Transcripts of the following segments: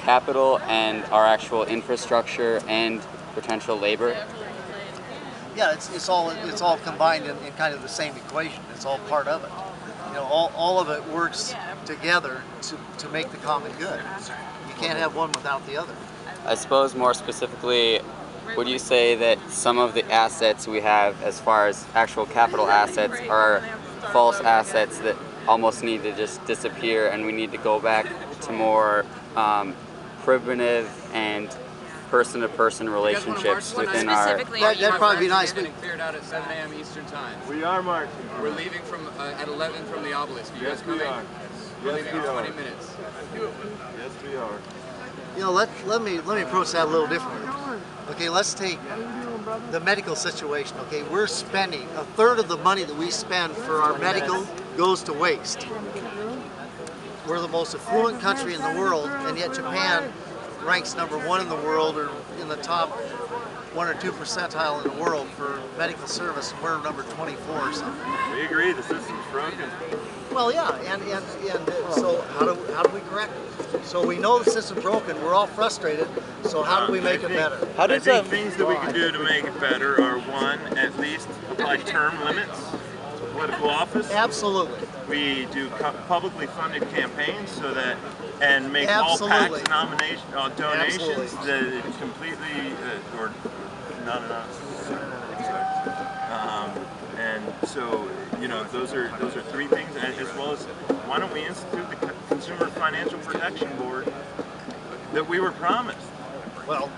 capital and our actual infrastructure and potential labor? Yeah, it's all combined in kind of the same equation. It's all part of it. You know, all of it works together to make the common good. You can't have one without the other. I suppose more specifically, would you say that some of the assets we have as far as actual capital assets are false assets that almost need to just disappear, and we need to go back to more primitive and person-to-person relationships within our... That'd probably be nice. Getting cleared out at 7 a.m. Eastern Time. We are marching. We're leaving from at 11 from the obelisk. You guys coming? We are. We're leaving in 20 minutes. Yes, we are. You know, let me approach that a little differently. Okay, let's take the medical situation. Okay, we're spending a third of the money that we spend for our medical goes to waste. We're the most affluent country in the world, and yet Japan ranks #1 in the world, or in the top 1 or 2 percentile in the world for medical service, and we're number 24 or something. We agree, the system's broken. Well, yeah, and so how do we correct it? So we know the system's broken. We're all frustrated. So how do we make it better? I think things that we can do to make it better are, one, at least apply term limits to political office. Absolutely. We do publicly funded campaigns so that, and make Absolutely. all PAC donations Absolutely. that completely, or not enough. And so, you know, those are 3 things, as well as why don't we institute the Consumer Financial Protection Board that we were promised? Well,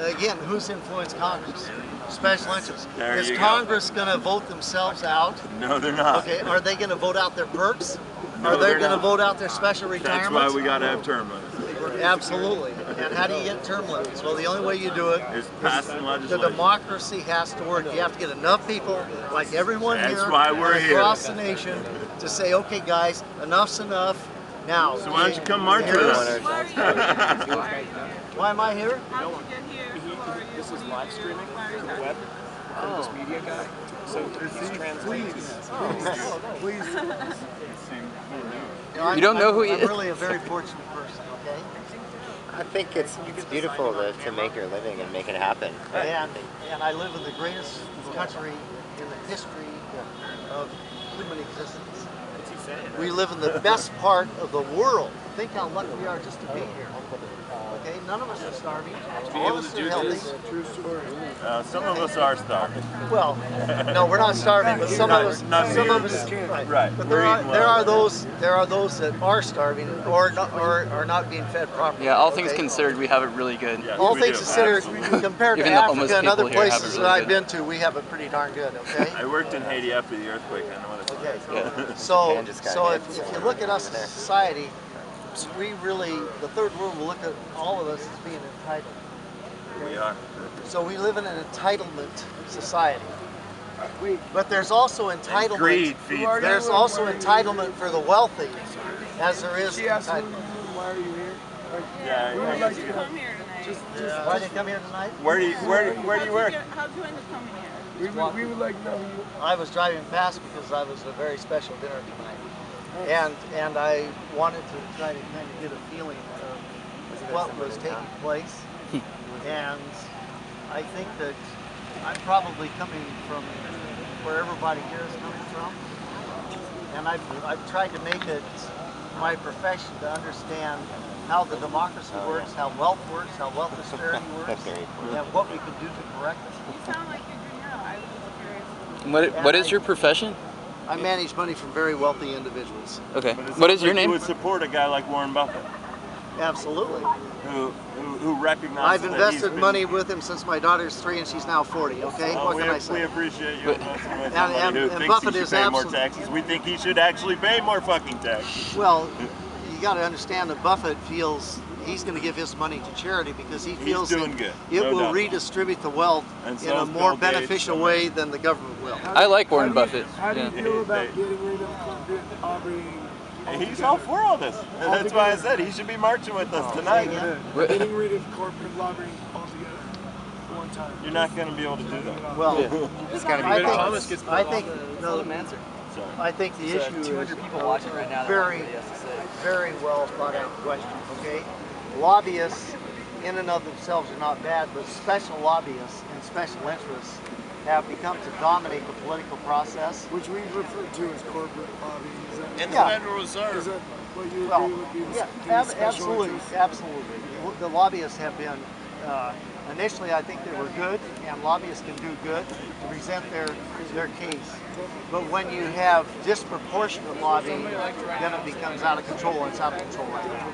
again, who's influenced Congress? Special interests. There Is you go. Congress going to vote themselves out? No, they're not. Okay, are they going to vote out their perks? No, Are they they're going to not. vote out their special retirements? That's why we got to have term limits. Absolutely. And how do you get term limits? Well, the only way you do it Is passing the legislation. democracy has to work. You have to get enough people, like everyone That's here, why we're here. across the nation, to say, okay, guys, enough's enough. Now, So why don't you come march with us? Why am I here? How did you get here? This is live streaming to the web from this media guy. So he's translating. Please. You don't know who he I'm is? really a very fortunate person, okay? I think it's beautiful to make your living and make it happen. And I live in the greatest country in the history of human existence. What's he saying? We live in the best part of the world. Think how lucky we are just to be here. Okay, none of us are starving. All of us are healthy. Some of us are starving. Well, no, we're not starving, but some of us, Right. But We're eating well. there are those that are starving or are not being fed properly. Yeah, all things okay? considered, we have it really good. Yes, All we things do. considered, compared to Even the homeless Africa and other people here have it places really that I've good. been to, we have it pretty darn good. Okay. I worked in Haiti after the earthquake. I know what it's like. Okay. So just got hit. if you look at us as a society, we really, the third world will look at all of us as being entitled. We are. So we live in an entitlement society. But there's also entitlement. Greed feeds them. There's also entitlement for the wealthy, as there is entitlement. Why are you here? Yeah. How did you come here tonight? Why did you come here tonight? Where do you work? How'd you end up coming here? We would like to know you. I was driving past because I was at a very special dinner tonight. And I wanted to try to kind of get a feeling of what was taking place. And I think that I'm probably coming from where everybody here is coming from. And I've tried to make it my profession to understand how the democracy works, how wealth works, how wealth disparity works, and what we can do to correct it. You sound like you're doing now. I was curious. What is your profession? I manage money from very wealthy individuals. Okay. But it What is sounds your like you name? would support a guy like Warren Buffett, Absolutely. who recognizes I've that he's invested been- money with him since my daughter's 3 and she's now 40, okay? Oh, What we, can I we say? appreciate you But- investing with And- somebody and- who and thinks Buffett he is should pay more absolute- taxes. We think he should actually pay more fucking taxes. Well, you got to understand that Buffett feels he's going to give his money to charity because he feels doing that good, it no will doubt. redistribute the wealth And in so a is more Bill Gates, beneficial so way than the government will. I like Warren Buffett. How do you Yeah. feel about getting rid of Aubrey? He's all for all this. And that's why I said he should be marching with us tonight. Getting rid of corporate lobbying altogether for one time. You're not going to be able to do that. Well, It's gotta be I good. Thomas gets think, I think, no, answer. Sorry. I think the issue is people watching right now. very, very well thought out question, okay? lobbyists in and of themselves are not bad, but special lobbyists and special interests have become to dominate the political process. Which we refer to as corporate lobbying. Is that, And the Federal Reserve. Is that what you Well, agree would be the, yeah, the special absolutely, interest? absolutely. The lobbyists have been, initially I think they were good, and lobbyists can do good to present their case. But when you have disproportionate lobbying, then it becomes out of control, and it's out of control right now.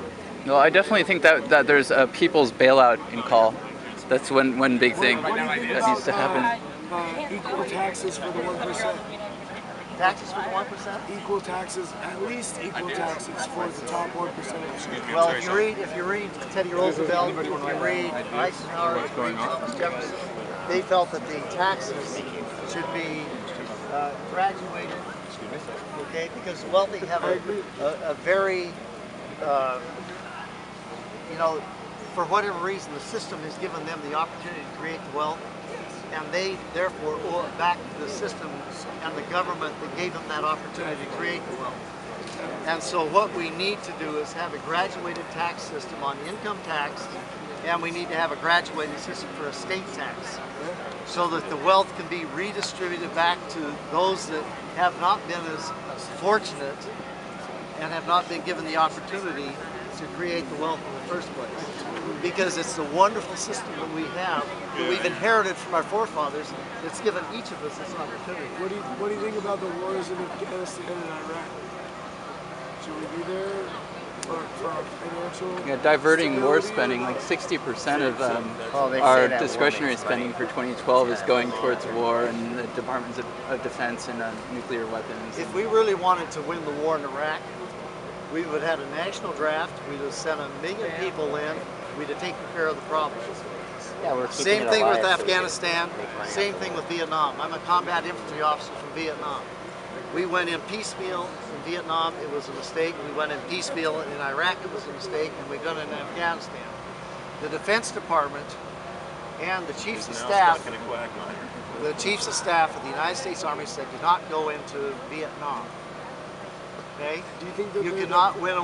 No, I definitely think that there's a people's bailout in call. That's one big thing What do you think that needs to about, happen. equal taxes for the 1%? Taxes for the 1%? Equal taxes, at least equal taxes for the top 1%. Well, if you read Teddy Roosevelt, if you read Eisenhower, if you read Thomas Jefferson, they felt that the taxes should be graduated. Okay, because the wealthy have a very, for whatever reason, the system has given them the opportunity to create the wealth, and they therefore owe it back to the system and the government that gave them that opportunity to create the wealth. And so what we need to do is have a graduated tax system on income tax, and we need to have a graduated system for estate tax, so that the wealth can be redistributed back to those that have not been as fortunate and have not been given the opportunity to create the wealth in the first place. Because it's the wonderful system that we have, that we've inherited from our forefathers, that's given each of us this opportunity. What do you think about the wars in Afghanistan and Iraq? Should we be there for financial? Yeah, diverting war stability? spending, like 60% of They say our that discretionary war makes spending money. for 2012 is going towards war and the Departments of Defense and nuclear weapons. If we really wanted to win the war in Iraq, we would have had a national draft, we'd have sent 1 million people in, we'd have taken care of the problem. Yeah, we're keeping Same it thing with alive so we can Afghanistan, make money same off thing it. with Vietnam. I'm a combat infantry officer from Vietnam. We went in piecemeal in Vietnam, it was a mistake. We went in piecemeal in Iraq, it was a mistake, and we've done it in Afghanistan. The Defense Department and the Chiefs of Staff, of the United States Army said, do not go into Vietnam. Okay? Do you think You cannot win a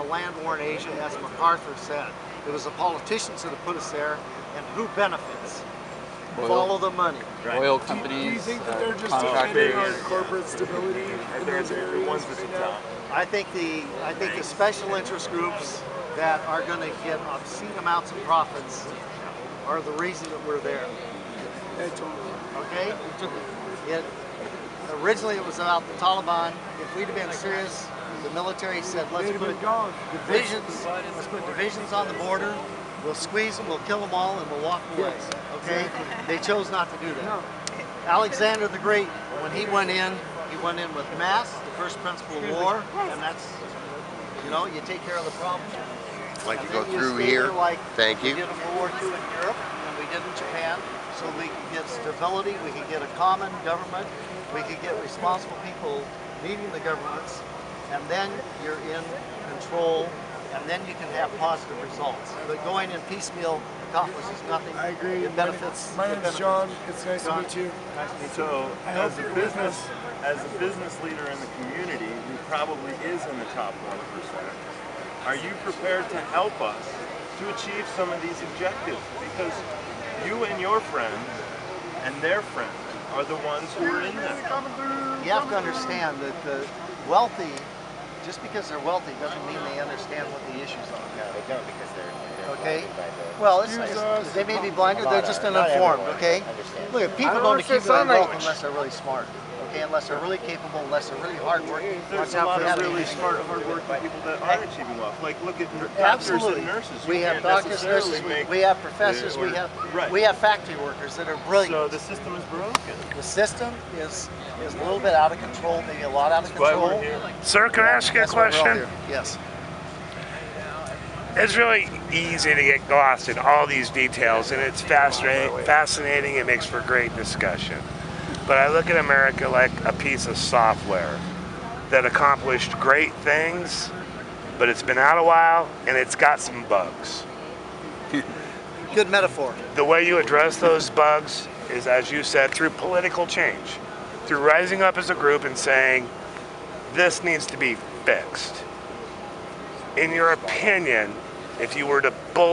land war in Asia, as MacArthur said. It was the politicians that have put us there, and who benefits? Oil. Follow the money. Oil Do companies, you think that they're just contractors. depending on corporate stability in those areas right now? I think the special interest groups that are going to get obscene amounts of profits are the reason that we're there. Yeah, totally. Okay? Originally it was about the Taliban. If we'd have been serious, the military said, let's They'd have put been gone. divisions on the border, we'll squeeze them, we'll kill them all, and we'll walk away. Okay? They chose not to do that. No. Alexander the Great, when he went in with mass, the first principle of war, and that's, you take care of the problem. Like And to go then you through stay here. there like Thank we you. did in World War II in Europe, and we did in Japan, so we could get stability, we could get a common government, we could get responsible people leading the governments, and then you're in control, and then you can have positive results. But going in piecemeal accomplishes nothing. I agree. It benefits. My name's John. It's nice John. to meet you. Nice to meet you. So, I as hope a you're with business leader in the community who probably is in the top 1%, are you prepared to help us to achieve some of these objectives? Because you and your friends and their friends are the ones who are in that. You have to understand that the wealthy, just because they're wealthy doesn't mean they understand what the issues are. No, they don't because they're Okay? blinded by the... Well, they may be blinded, they're just uninformed, okay? Look, people don't accumulate wealth unless they're really smart, okay? Unless they're really capable, unless they're really hardworking. There's a lot of really smart, hardworking people that are achieving wealth. Like, look at doctors Absolutely. and nurses. We You have can't doctors, nurses, necessarily make we have professors, Right. we have factory workers that are brilliant. So the system is broken. The system is a little bit out of control, maybe a lot out of That's why control. we're here. Sir, can I ask you a That's why we're all question? here. Yes. It's really easy to get lost in all these details, and it's fascinating. It makes for great discussion. But I look at America like a piece of software that accomplished great things, but it's been out a while, and it's got some bugs. Good metaphor. The way you address those bugs is, as you said, through political change, through rising up as a group and saying, this needs to be fixed. In your opinion, if you were to